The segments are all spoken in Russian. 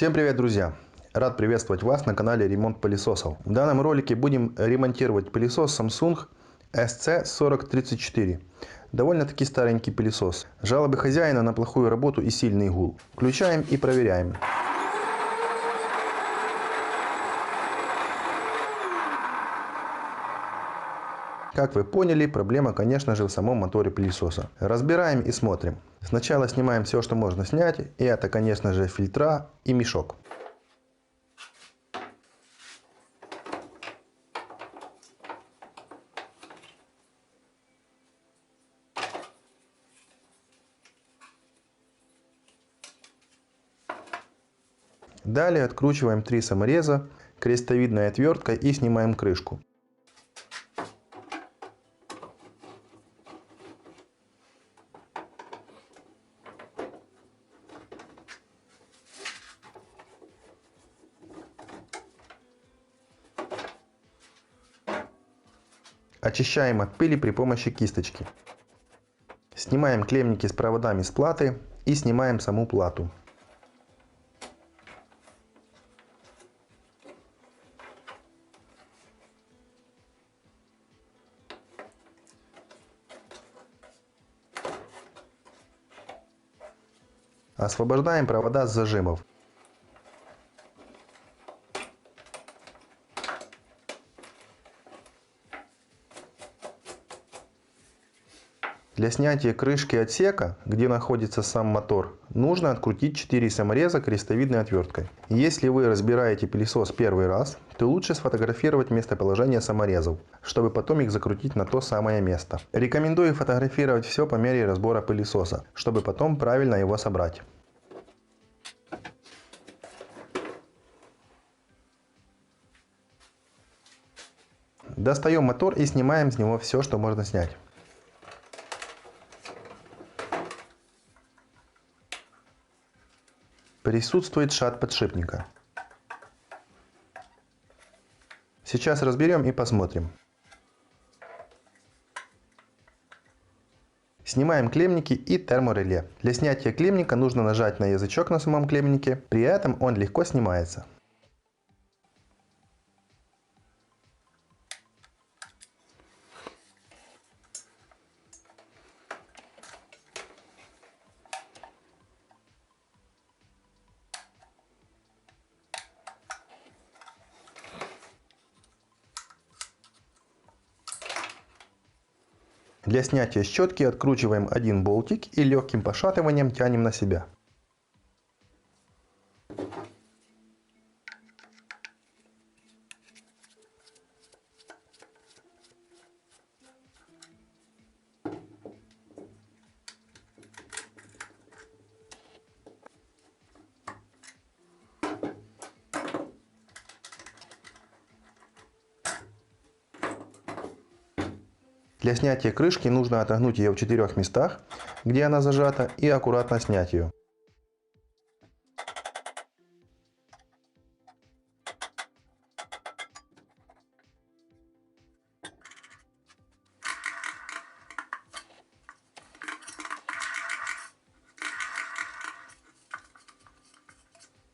Всем привет, друзья! Рад приветствовать вас на канале Ремонт пылесосов. В данном ролике будем ремонтировать пылесос Samsung SC4034. Довольно-таки старенький пылесос. Жалобы хозяина на плохую работу и сильный гул. Включаем и проверяем. Как вы поняли, проблема, конечно же, в самом моторе пылесоса. Разбираем и смотрим. Сначала снимаем все, что можно снять, и это, конечно же, фильтра и мешок. Далее откручиваем 3 самореза крестовидной отверткой и снимаем крышку. Очищаем от пыли при помощи кисточки. Снимаем клеммники с проводами с платы и снимаем саму плату. Освобождаем провода с зажимов. Для снятия крышки отсека, где находится сам мотор, нужно открутить 4 самореза крестовидной отверткой. Если вы разбираете пылесос первый раз, то лучше сфотографировать местоположение саморезов, чтобы потом их закрутить на то самое место. Рекомендую фотографировать все по мере разбора пылесоса, чтобы потом правильно его собрать. Достаем мотор и снимаем с него все, что можно снять. Присутствует шат подшипника. Сейчас разберем и посмотрим. Снимаем клеммники и термореле. Для снятия клеммника нужно нажать на язычок на самом клеммнике, при этом он легко снимается. Для снятия щетки откручиваем один болтик и легким пошатыванием тянем на себя. Для снятия крышки нужно отогнуть ее в 4 местах, где она зажата, и аккуратно снять ее.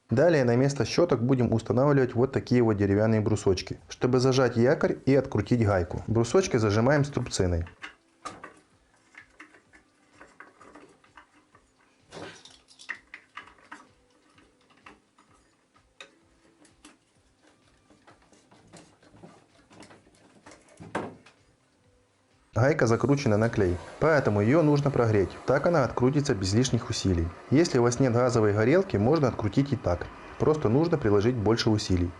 Далее на место щеток будем устанавливать вот такие вот деревянные брусочки, чтобы зажать якорь и открутить гайку. Брусочки зажимаем струбциной. Гайка закручена на клей, поэтому ее нужно прогреть, так она открутится без лишних усилий. Если у вас нет газовой горелки, можно открутить и так, просто нужно приложить больше усилий.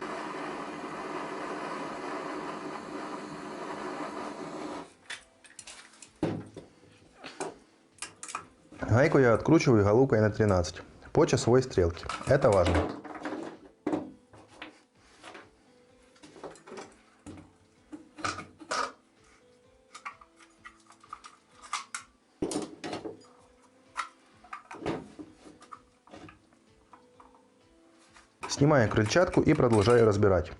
Гайку я откручиваю головкой на 13 по часовой стрелке, это важно. Снимаю крыльчатку и продолжаю разбирать.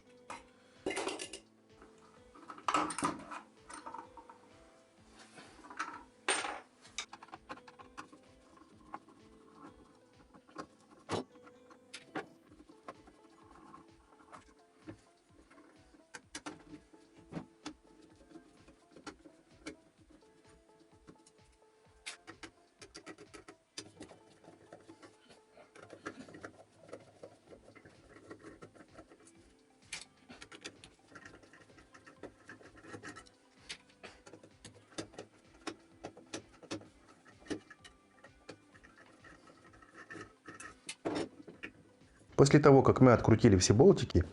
После того, как мы открутили все болтики,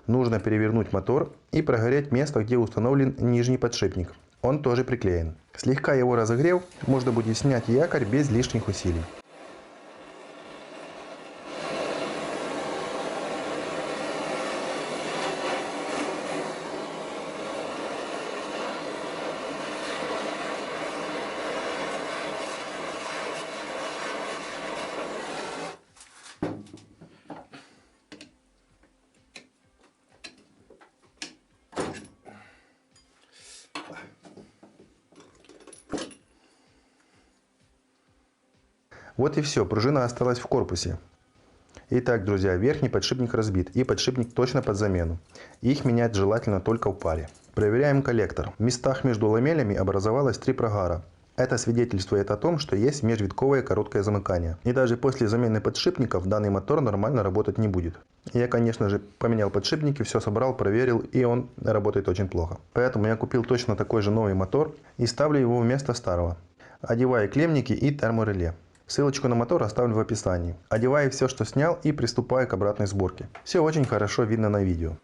нужно перевернуть мотор и прогреть место, где установлен нижний подшипник. Он тоже приклеен. Слегка его разогрев, можно будет снять якорь без лишних усилий. Вот и все, пружина осталась в корпусе. Итак, друзья, верхний подшипник разбит и подшипник точно под замену. Их менять желательно только в паре. Проверяем коллектор. В местах между ламелями образовалось 3 прогара. Это свидетельствует о том, что есть межвитковое короткое замыкание. И даже после замены подшипников данный мотор нормально работать не будет. Я, конечно же, поменял подшипники, все собрал, проверил, и он работает очень плохо. Поэтому я купил точно такой же новый мотор и ставлю его вместо старого. Одеваю клеммники и термореле. Ссылочку на мотор оставлю в описании. Одеваю все, что снял, и приступаю к обратной сборке. Все очень хорошо видно на видео.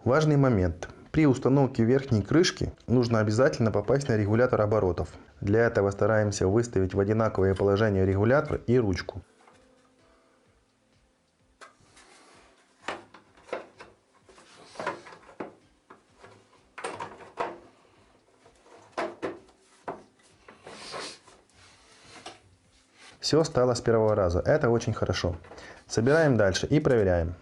Важный момент. При установке верхней крышки нужно обязательно попасть на регулятор оборотов. Для этого стараемся выставить в одинаковое положение регулятор и ручку. Все стало с первого раза. Это очень хорошо. Собираем дальше и проверяем.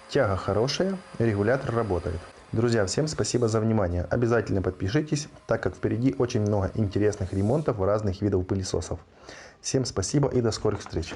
Тяга хорошая, регулятор работает. Друзья, всем спасибо за внимание. Обязательно подпишитесь, так как впереди очень много интересных ремонтов разных видов пылесосов. Всем спасибо и до скорых встреч.